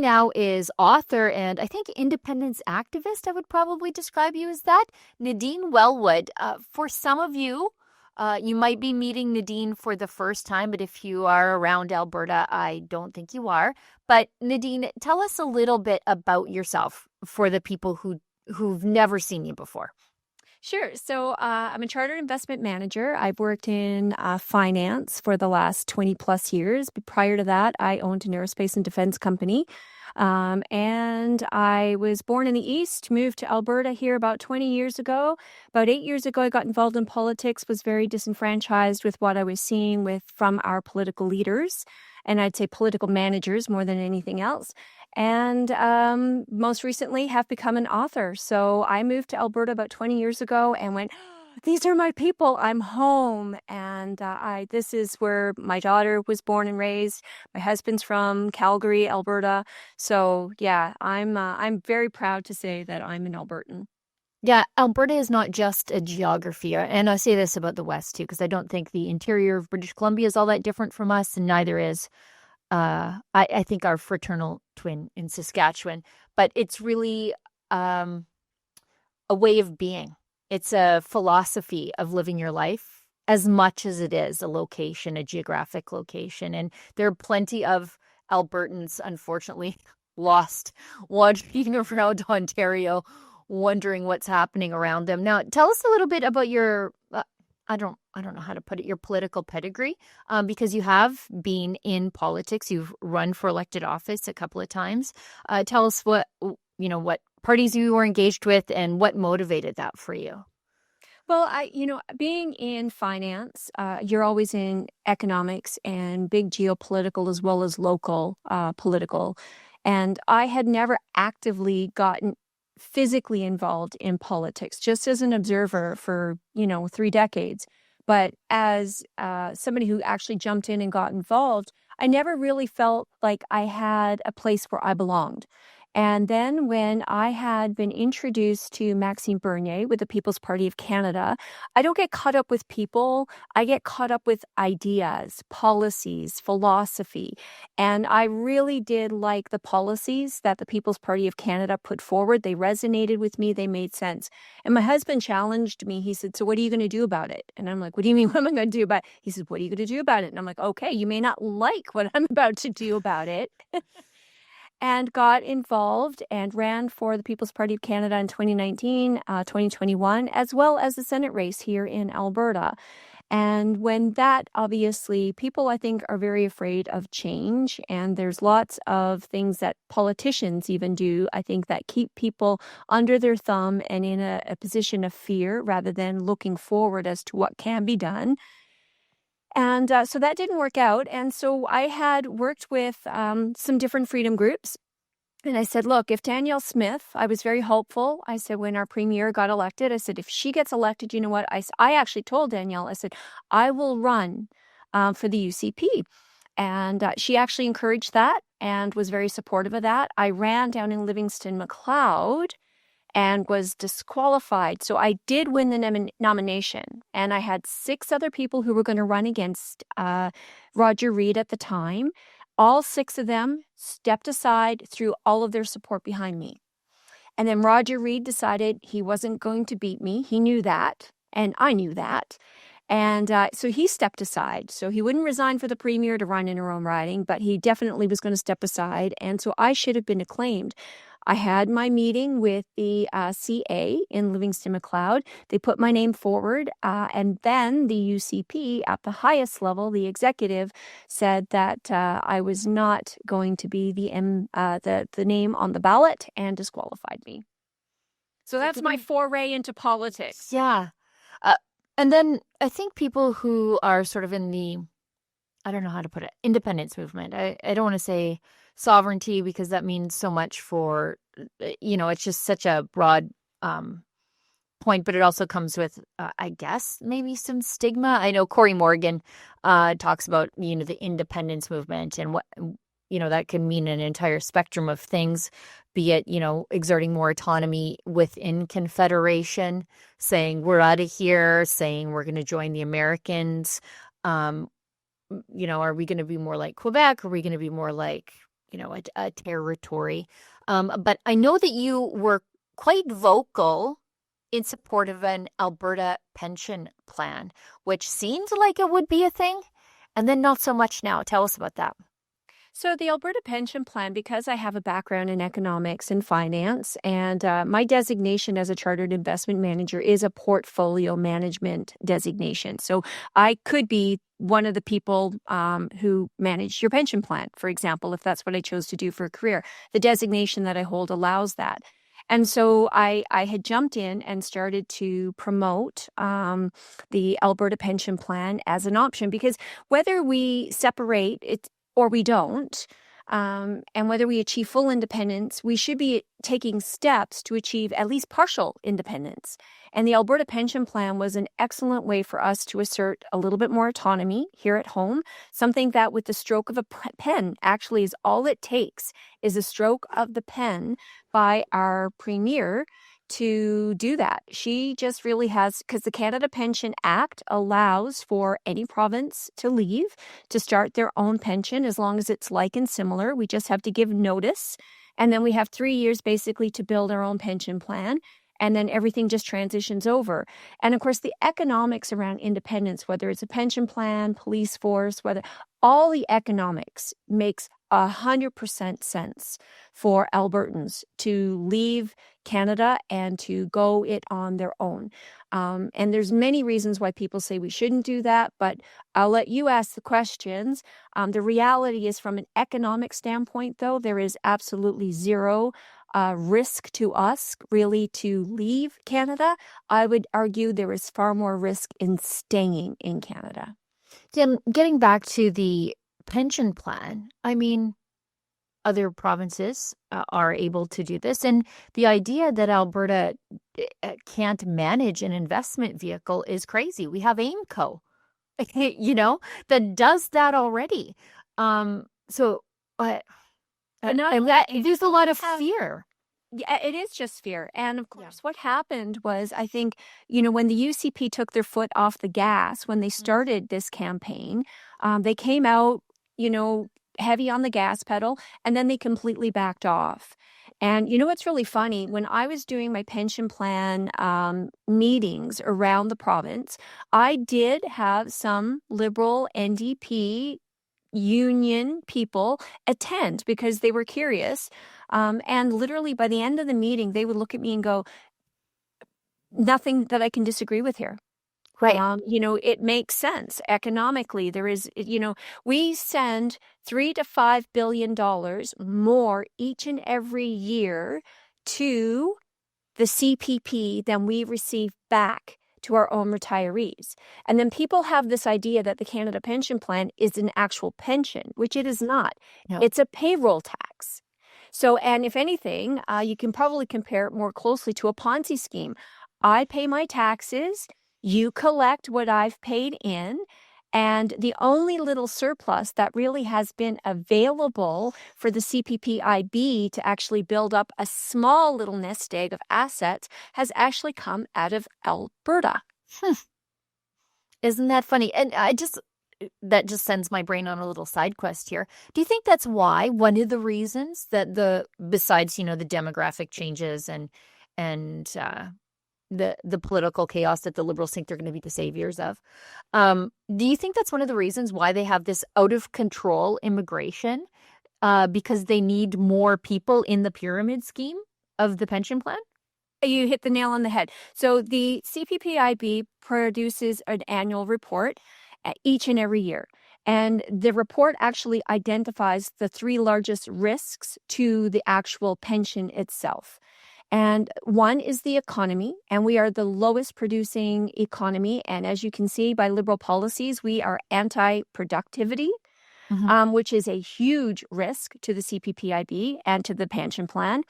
now is author and I think independence activist. I would probably describe you as that. Nadine Wellwood. For some of you, you might be meeting Nadine for the first time, but if you are around Alberta, I don't think you are. But Nadine, tell us a little bit about yourself for the people who've never seen you before. Sure. So I'm a chartered investment manager. I've worked in finance for the last 20 plus years. But prior to that, I owned an aerospace and defense company. And I was born in the East, moved to Alberta here about 20 years ago. About 8 years ago, I got involved in politics, was very disenfranchised with what I was seeing from our political leaders. And I'd say political managers more than anything else. And most recently have become an author. So I moved to Alberta about 20 years ago and went, these are my people. I'm home. And this is where my daughter was born and raised. My husband's from Calgary, Alberta. So yeah, I'm very proud to say that I'm an Albertan. Yeah, Alberta is not just a geography. And I say this about the West too, because I don't think the interior of British Columbia is all that different from us, and neither is I think our fraternal twin in Saskatchewan, but it's really a way of being. It's a philosophy of living your life as much as it is a location, a geographic location. And there are plenty of Albertans, unfortunately, lost wandering around Ontario, wondering what's happening around them. Now, tell us a little bit about your I don't know how to put it, your political pedigree, because you have been in politics. You've run for elected office a couple of times. Tell us what parties you were engaged with and what motivated that for you. Well, being in finance, you're always in economics and big geopolitical as well as local political. And I had never actively gotten physically involved in politics, just as an observer for, 3 decades. But as somebody who actually jumped in and got involved, I never really felt like I had a place where I belonged. And then when I had been introduced to Maxime Bernier with the People's Party of Canada, I don't get caught up with people. I get caught up with ideas, policies, philosophy. And I really did like the policies that the People's Party of Canada put forward. They resonated with me. They made sense. And my husband challenged me. He said, so what are you going to do about it? And I'm like, what do you mean? What am I going to do about it? He said, what are you going to do about it? And I'm like, okay, you may not like what I'm about to do about it. And got involved and ran for the People's Party of Canada in 2019, 2021, as well as the Senate race here in Alberta. And when that, obviously, people, I think, are very afraid of change. And there's lots of things that politicians even do, I think, that keep people under their thumb and in a position of fear rather than looking forward as to what can be done. And so that didn't work out. And so I had worked with some different freedom groups. And I said, look, if Danielle Smith, I was very hopeful. I said, when our premier got elected, I said, if she gets elected, you know what? I actually told Danielle, I said, I will run for the UCP. And she actually encouraged that and was very supportive of that. I ran down in Livingston McLeod and was disqualified. So I did win the nomination. And I had 6 other people who were going to run against Roger Reid at the time. All 6 of them stepped aside, threw all of their support behind me. And then Roger Reid decided he wasn't going to beat me. He knew that, and I knew that. And so he stepped aside. So he wouldn't resign for the premier to run in her own riding, but he definitely was going to step aside. And so I should have been acclaimed. I had my meeting with the CA in Livingston McLeod. They put my name forward, and then the UCP at the highest level, the executive, said that I was not going to be the name on the ballot and disqualified me. So that's my foray into politics. Yeah. And then I think people who are sort of in the, I don't know how to put it, independence movement. I don't want to say sovereignty because that means so much for, it's just such a broad point, but it also comes with, I guess, maybe some stigma. I know Corey Morgan talks about, the independence movement and what, that can mean an entire spectrum of things, be it, exerting more autonomy within Confederation, saying we're out of here, saying we're going to join the Americans. Are we going to be more like Quebec? Are we going to be more like a territory. But I know that you were quite vocal in support of an Alberta pension plan, which seemed like it would be a thing, and then not so much now. Tell us about that. So, the Alberta Pension Plan, because I have a background in economics and finance, and my designation as a chartered investment manager is a portfolio management designation. So, I could be one of the people who manage your pension plan, for example, if that's what I chose to do for a career. The designation that I hold allows that. And so I had jumped in and started to promote the Alberta Pension Plan as an option because whether we separate it or we don't, and whether we achieve full independence, we should be taking steps to achieve at least partial independence. And the Alberta Pension Plan was an excellent way for us to assert a little bit more autonomy here at home, something that with the stroke of a pen actually is all it takes is a stroke of the pen by our premier to do that. She just really has, because the Canada Pension Act allows for any province to leave to start their own pension as long as it's like and similar. We just have to give notice. And then we have 3 years basically to build our own pension plan. And then everything just transitions over. And of course, the economics around independence, whether it's a pension plan, police force, whether all the economics makes 100% sense for Albertans to leave Canada and to go it on their own. And there's many reasons why people say we shouldn't do that, but I'll let you ask the questions. The reality is from an economic standpoint, though, there is absolutely zero risk to us really to leave Canada. I would argue there is far more risk in staying in Canada. Then getting back to the pension plan, I mean, other provinces are able to do this. And the idea that Alberta can't manage an investment vehicle is crazy. We have AIMCO, that does that already. So there's a lot of fear. Yeah, it is just fear. And of course, what happened was, I think, when the UCP took their foot off the gas, when they started this campaign, they came out, heavy on the gas pedal, and then they completely backed off. And what's really funny, when I was doing my pension plan meetings around the province, I did have some Liberal NDP union people attend because they were curious. And literally by the end of the meeting, they would look at me and go, nothing that I can disagree with here. Right. It makes sense economically. There is, we send $3 to $5 billion more each and every year to the CPP than we receive back to our own retirees. And then people have this idea that the Canada Pension Plan is an actual pension, which it is not. No. It's a payroll tax. So, and if anything, you can probably compare it more closely to a Ponzi scheme. I pay my taxes, you collect what I've paid in, and the only little surplus that really has been available for the CPPIB to actually build up a small little nest egg of assets has actually come out of Alberta. Isn't that funny? And that just sends my brain on a little side quest here. Do you think that's why one of the reasons that besides, the demographic changes and the political chaos that the Liberals think they're going to be the saviors of. Do you think that's one of the reasons why they have this out of control immigration? Because they need more people in the pyramid scheme of the pension plan? You hit the nail on the head. So the CPPIB produces an annual report each and every year. And the report actually identifies the 3 largest risks to the actual pension itself. And one is the economy, and we are the lowest producing economy. And as you can see by Liberal policies, we are anti-productivity, which is a huge risk to the CPPIB and to the pension plan.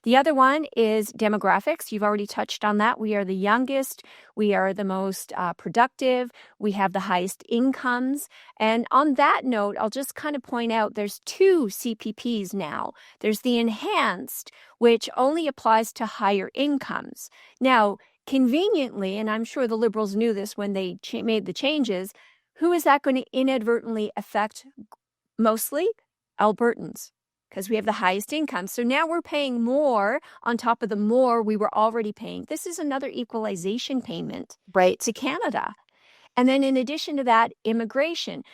The other one is demographics. You've already touched on that. We are the youngest. We are the most productive. We have the highest incomes. And on that note, I'll just kind of point out there's 2 CPPs now. There's the enhanced, which only applies to higher incomes. Now, conveniently, and I'm sure the Liberals knew this when they made the changes, who is that going to inadvertently affect mostly? Albertans. because we have the highest income. So now we're paying more on top of the more we were already paying. This is another equalization payment Right. to Canada. And then in addition to that, immigration.